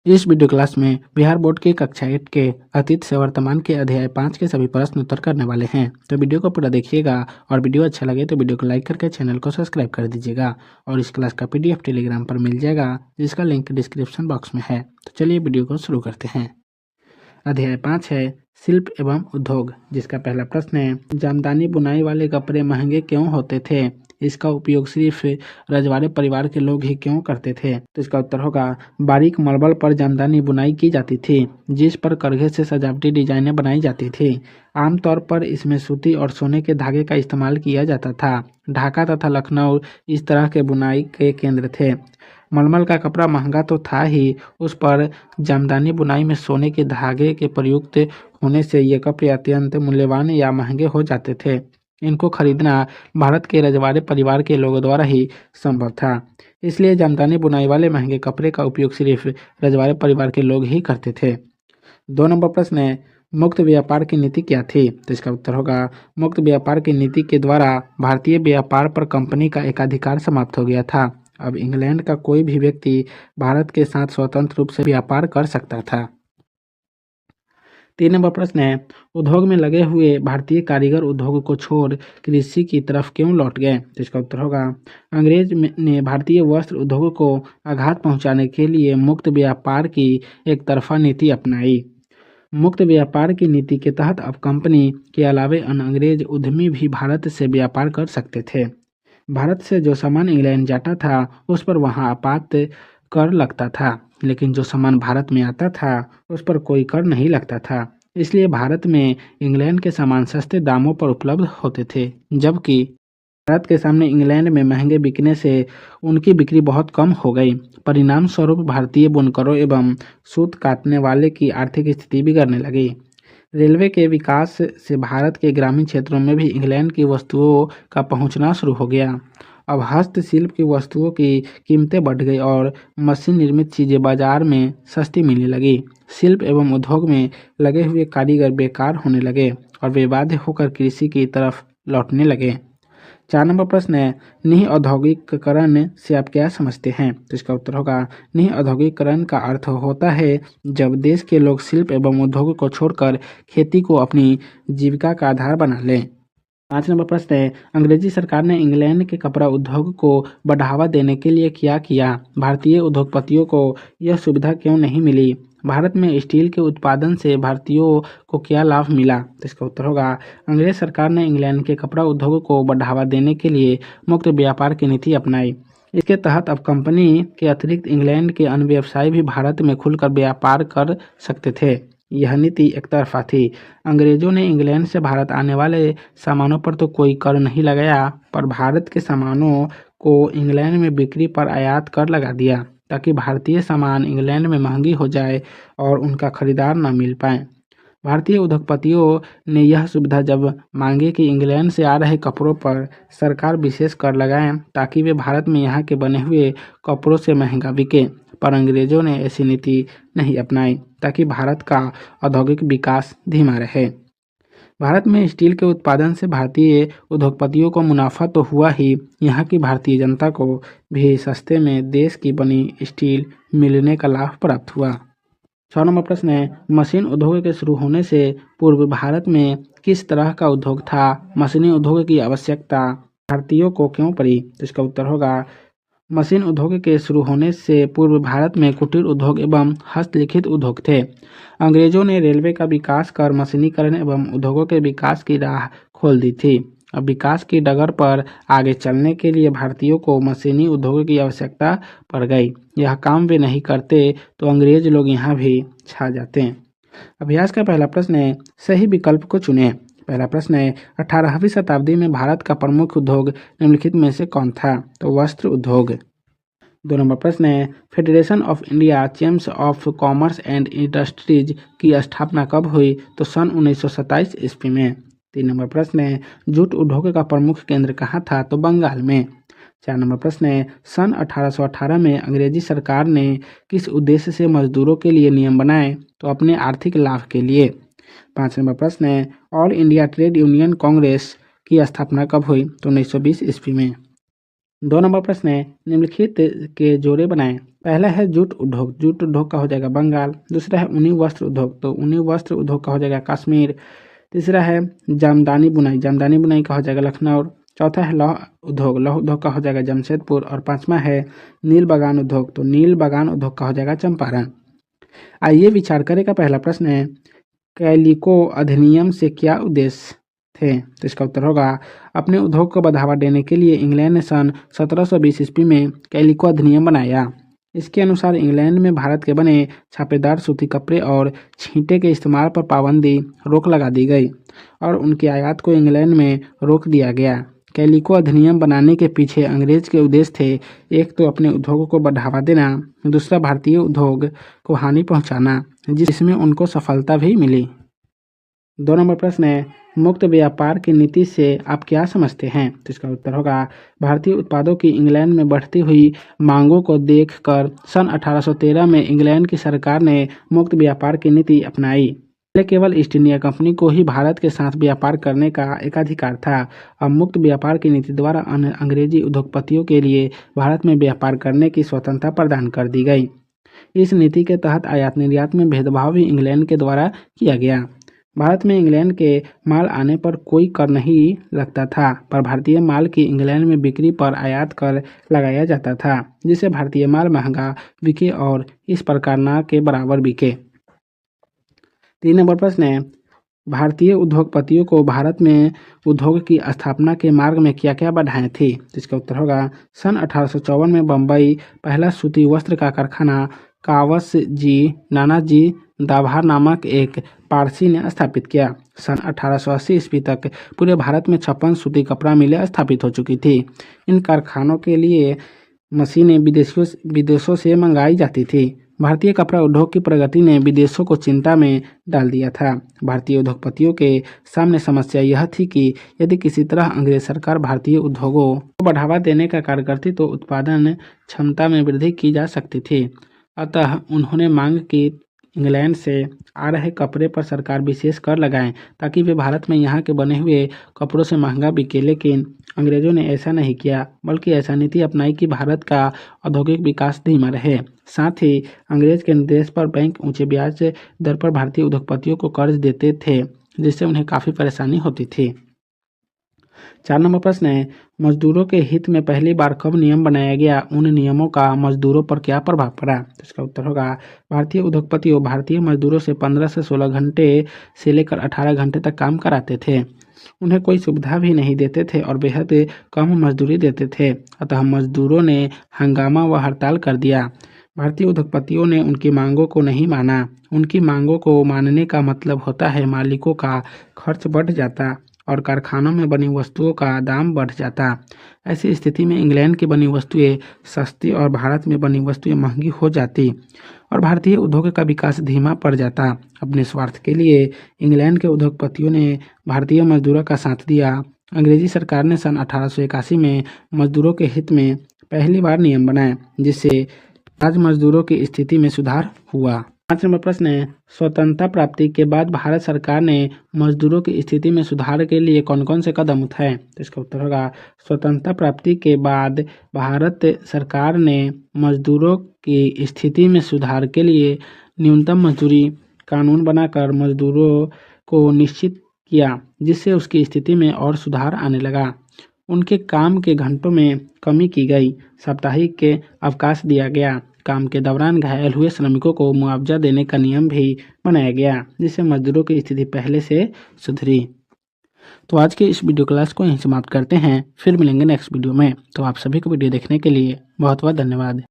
इस video class में Bihar board की कक्षा 8 के अतीत से वर्तमान के अध्याय 5 के सभी प्रश्न उत्तर करने वाले हैं। तो वीडियो को पूरा देखिएगा और वीडियो अच्छा लगे तो वीडियो को लाइक करके चैनल को सब्सक्राइब कर दीजिएगा। और इस क्लास का PDF टेलीग्राम पर मिल जाएगा, जिसका लिंक डिस्क्रिप्शन बॉक्स में है। तो चलिए वीडियो को शुरू करते हैं। अध्याय 5 है शिल्प एवं उद्योग, जिसका पहला प्रश्न है जामदानी बुनाई वाले कपड़े महंगे क्यों होते थे? इसका उपयोग सिर्फ रजवाड़े परिवार के लोग ही क्यों करते थे? तो इसका उत्तर होगा बारीक मलबल पर जामदानी बुनाई की जाती थी, जिस पर करघे से सजावटी डिजाइनें बनाई जाती थी। आमतौर पर इसमें सूती और सोने के धागे का इस्तेमाल किया जाता था। ढाका तथा लखनऊ इस तरह के बुनाई के केंद्र थे। मलमल का कपड़ा महंगा तो था ही, उस पर जामदानी बुनाई में सोने के धागे के प्रयुक्त होने से ये कपड़े अत्यंत मूल्यवान या महंगे हो जाते थे। इनको खरीदना भारत के रजवाड़े परिवार के लोगों द्वारा ही संभव था, इसलिए जामदानी बुनाई वाले महंगे कपड़े का उपयोग सिर्फ रजवाड़े परिवार के लोग ही करते थे। 2 नंबर प्रश्न है मुक्त व्यापार की नीति क्या थी? तो इसका उत्तर होगा मुक्त व्यापार की नीति के द्वारा भारतीय व्यापार पर कंपनी का एकाधिकार समाप्त हो गया था। अब इंग्लैंड का कोई भी व्यक्ति भारत के साथ स्वतंत्र रूप से व्यापार कर सकता था। 3 नंबर प्रश्न है उद्योग में लगे हुए भारतीय कारीगर उद्योग को छोड़ कृषि की तरफ क्यों लौट गए? तो इसका उत्तर होगा ने भारतीय वस्त्र उद्योग को आघात पहुंचाने के लिए मुक्त व्यापार की एक तरफा नीति अपनाई। मुक्त व्यापार की नीति के तहत अब कंपनी के अलावे अन्य अंग्रेज उद्यमी भी भारत से व्यापार कर सकते थे। भारत से जो सामान इंग्लैंड जाता था उस पर वहां आपात कर लगता था, लेकिन जो सामान भारत में आता था उस पर कोई कर नहीं लगता था। इसलिए भारत में इंग्लैंड के सामान सस्ते दामों पर उपलब्ध होते थे, जबकि भारत के सामने इंग्लैंड में महंगे बिकने से उनकी बिक्री बहुत कम हो गई। परिणाम स्वरूप भारतीय बुनकरों एवं सूत काटने वाले की आर्थिक स्थिति बिगड़ने लगी। रेलवे के विकास से भारत के ग्रामीण क्षेत्रों में भी इंग्लैंड की वस्तुओं का पहुंचना शुरू हो गया। अब हस्तशिल्प की वस्तुओं की कीमतें बढ़ गई और मशीन निर्मित चीजें बाजार में सस्ती मिलने लगी। शिल्प एवं उद्योग में लगे हुए कारीगर बेकार होने लगे और वे बाध्य होकर कृषि की तरफ लौटने लगे। 4 नंबर प्रश्न है निः औद्योगिकरण से आप क्या समझते हैं? तो इसका उत्तर होगा निः औद्योगिकरण का अर्थ होता है जब देश के लोग शिल्प एवं उद्योग को छोड़कर खेती को अपनी जीविका का आधार बना लें। 5 नंबर प्रश्न है अंग्रेजी सरकार ने इंग्लैंड के कपड़ा उद्योग को बढ़ावा देने के लिए क्या किया? भारतीय उद्योगपतियों को यह सुविधा क्यों नहीं मिली? भारत में स्टील के उत्पादन से भारतीयों को क्या लाभ मिला? तो इसका उत्तर होगा अंग्रेज सरकार ने इंग्लैंड के कपड़ा उद्योग को बढ़ावा देने के लिए मुक्त व्यापार की नीति अपनाई। इसके तहत अब कंपनी के अतिरिक्त इंग्लैंड के अन्य व्यवसायी भी भारत में खुलकर व्यापार कर सकते थे। यह नीति एकतरफा थी। अंग्रेजों ने इंग्लैंड से भारत आने वाले सामानों पर तो कोई कर नहीं लगाया, पर भारत के सामानों को इंग्लैंड में बिक्री पर आयात कर लगा दिया, ताकि भारतीय सामान इंग्लैंड में महंगी हो जाए और उनका खरीदार न मिल पाए। भारतीय उद्योगपतियों ने यह सुविधा जब मांगी कि इंग्लैंड से आ रहे कपड़ों पर सरकार विशेष कर लगाए, ताकि वे भारत में यहाँ के बने हुए कपड़ों से महंगा बिके। पर अंग्रेजों ने ऐसी नीति नहीं अपनाई, ताकि भारत का औद्योगिक विकास धीमा रहे। भारत में स्टील के उत्पादन से भारतीय उद्योगपतियों को मुनाफा तो हुआ ही, यहाँ की भारतीय जनता को भी सस्ते में देश की बनी स्टील मिलने का लाभ प्राप्त हुआ। 6 नंबर प्रश्न है मशीन उद्योग के शुरू होने से पूर्व भारत में किस तरह का उद्योग था? मशीनी उद्योग की आवश्यकता भारतीयों को क्यों पड़ी? तो इसका उत्तर होगा मशीन उद्योग के शुरू होने से पूर्व भारत में कुटीर उद्योग एवं हस्तलिखित उद्योग थे। अंग्रेजों ने रेलवे का विकास कर मशीनीकरण एवं उद्योगों के विकास की राह खोल दी थी। अब विकास की डगर पर आगे चलने के लिए भारतीयों को मशीनी उद्योगों की आवश्यकता पड़ गई। यह काम वे नहीं करते तो अंग्रेज लोग यहाँ भी छा जाते हैं। अभ्यास का पहला प्रश्न है सही विकल्प को चुनें। पहला प्रश्न है 18वीं शताब्दी में भारत का प्रमुख उद्योग निम्नलिखित में से कौन था? तो वस्त्र उद्योग। 2 नंबर प्रश्न है federation of India chamber of commerce and industries की स्थापना कब हुई? तो सन 1927 ईस्वी में। 3 नंबर प्रश्न है जूट उद्योग का प्रमुख केंद्र कहाँ था? तो बंगाल में। 4 नंबर प्रश्न है सन 1818 में अंग्रेजी सरकार ने किस उद्देश्य से मजदूरों के लिए नियम बनाए? तो अपने आर्थिक लाभ के लिए। 5 नंबर प्रश्न है all India trade union Congress की स्थापना कब हुई? तो 1920 ईस्वी में। 2 नंबर प्रश्न है निम्नलिखित के जोड़े बनाएं। पहला है जूट उद्योग, जूट उद्योग का हो जाएगा बंगाल। दूसरा है ऊनी वस्त्र उद्योग, तो ऊनी वस्त्र उद्योग का हो जाएगा कश्मीर। तीसरा है जामदानी बुनाई, जामदानी बुनाई का हो जाएगा लखनऊ। चौथा है लौह उद्योग का हो जाएगा जमशेदपुर। और पांचवा है नील बागान उद्योग, तो नील बागान उद्योग का हो जाएगा चंपारण। आइए विचार करें का पहला प्रश्न है, कैलिको अधिनियम से क्या उद्देश्य थे? तो इसका उत्तर होगा, अपने उद्योग को बढ़ावा देने के लिए इंग्लैंड ने सन 1720 ईस्वी में कैलिको अधिनियम बनाया। इसके अनुसार इंग्लैंड में भारत के बने छापेदार सूती कपड़े और छींटे के इस्तेमाल पर पाबंदी रोक लगा दी गई और उनकी आयात को इंग्लैंड में रोक दिया गया। कैलिको अधिनियम बनाने के पीछे अंग्रेज के उद्देश्य थे, एक तो अपने उद्योगों को बढ़ावा देना, दूसरा भारतीय उद्योग को हानि पहुंचाना, जिसमें उनको सफलता भी मिली। 2 नंबर प्रश्न है, मुक्त व्यापार की नीति से आप क्या समझते हैं? तो इसका उत्तर होगा, भारतीय उत्पादों की इंग्लैंड में बढ़ती हुई मांगों को देखकर सन 1813 में इंग्लैंड की सरकार ने मुक्त व्यापार की नीति अपनाई। पहले केवल ईस्ट इंडिया कंपनी को ही भारत के साथ व्यापार करने का एकाधिकार था। अब मुक्त व्यापार की नीति द्वारा अंग्रेजी उद्योगपतियों के लिए भारत में व्यापार करने की स्वतंत्रता प्रदान कर दी गई। इस नीति के तहत आयात निर्यात में भेदभाव भी इंग्लैंड के द्वारा किया गया। भारत में इंग्लैंड के माल आने पर कोई कर नहीं लगता था, पर भारतीय माल की इंग्लैंड में बिक्री पर आयात कर लगाया जाता था, जिससे भारतीय माल महंगा बिके और इस प्रकार न के बराबर बिके। 3 नंबर प्रश्न है, भारतीय उद्योगपतियों को भारत में उद्योग की स्थापना के मार्ग में क्या क्या बाधाएं थी? तो इसका उत्तर होगा, सन 1854 में बम्बई पहला सूती वस्त्र का कारखाना कावस जी नानाजी दाभार नामक एक पारसी ने स्थापित किया। सन 1880 ईस्वी तक पूरे भारत में 56 सूती कपड़ा मिलें स्थापित हो चुकी थी। इन कारखानों के लिए मशीनें विदेशों से मंगाई जाती थी। भारतीय कपड़ा उद्योग की प्रगति ने विदेशों को चिंता में डाल दिया था। भारतीय उद्योगपतियों के सामने समस्या यह थी कि यदि किसी तरह अंग्रेज सरकार भारतीय उद्योगों को बढ़ावा देने का कार्य करती तो उत्पादन क्षमता में वृद्धि की जा सकती थी। अतः उन्होंने मांग की इंग्लैंड से आ रहे कपड़े पर सरकार विशेष कर लगाए ताकि वे भारत में यहाँ के बने हुए कपड़ों से महंगा बिके। लेकिन अंग्रेजों ने ऐसा नहीं किया, बल्कि ऐसा नीति अपनाई कि भारत का औद्योगिक विकास धीमा रहे। साथ ही अंग्रेज के निर्देश पर बैंक ऊंचे ब्याज दर पर भारतीय उद्योगपतियों को कर्ज देते थे, जिससे उन्हें काफ़ी परेशानी होती थी। 4 नंबर प्रश्न है, मजदूरों के हित में पहली बार कब नियम बनाया गया? उन नियमों का मजदूरों पर क्या प्रभाव पड़ा? तो इसका उत्तर होगा, भारतीय उद्योगपतियों भारतीय मजदूरों से 15 से 16 घंटे से लेकर 18 घंटे तक काम कराते थे। उन्हें कोई सुविधा भी नहीं देते थे और बेहद कम मजदूरी देते थे। अतः मजदूरों ने हंगामा व हड़ताल कर दिया। भारतीय उद्योगपतियों ने उनकी मांगों को नहीं माना। उनकी मांगों को मानने का मतलब होता है मालिकों का खर्च बढ़ जाता और कारखानों में बनी वस्तुओं का दाम बढ़ जाता। ऐसी स्थिति में इंग्लैंड की बनी वस्तुएं सस्ती और भारत में बनी वस्तुएं महंगी हो जाती और भारतीय उद्योग का विकास धीमा पड़ जाता। अपने स्वार्थ के लिए इंग्लैंड के उद्योगपतियों ने भारतीय मजदूरों का साथ दिया। अंग्रेजी सरकार ने सन 1881 में मजदूरों के हित में पहली बार नियम बनाए, जिससे आज मजदूरों की स्थिति में सुधार हुआ। 5 नंबर प्रश्न है, स्वतंत्रता प्राप्ति के बाद भारत सरकार ने मजदूरों की स्थिति में सुधार के लिए कौन कौन से कदम उठाए? तो इसका उत्तर होगा, स्वतंत्रता प्राप्ति के बाद भारत सरकार ने मजदूरों की स्थिति में सुधार के लिए न्यूनतम मजदूरी कानून बनाकर मजदूरों को निश्चित किया, जिससे उसकी स्थिति में और सुधार आने लगा। उनके काम के घंटों में कमी की गई, साप्ताहिक के अवकाश दिया गया, काम के दौरान घायल हुए श्रमिकों को मुआवजा देने का नियम भी बनाया गया, जिससे मजदूरों की स्थिति पहले से सुधरी। तो आज के इस वीडियो क्लास को यहीं समाप्त करते हैं, फिर मिलेंगे नेक्स्ट वीडियो में। तो आप सभी को वीडियो देखने के लिए बहुत बहुत धन्यवाद।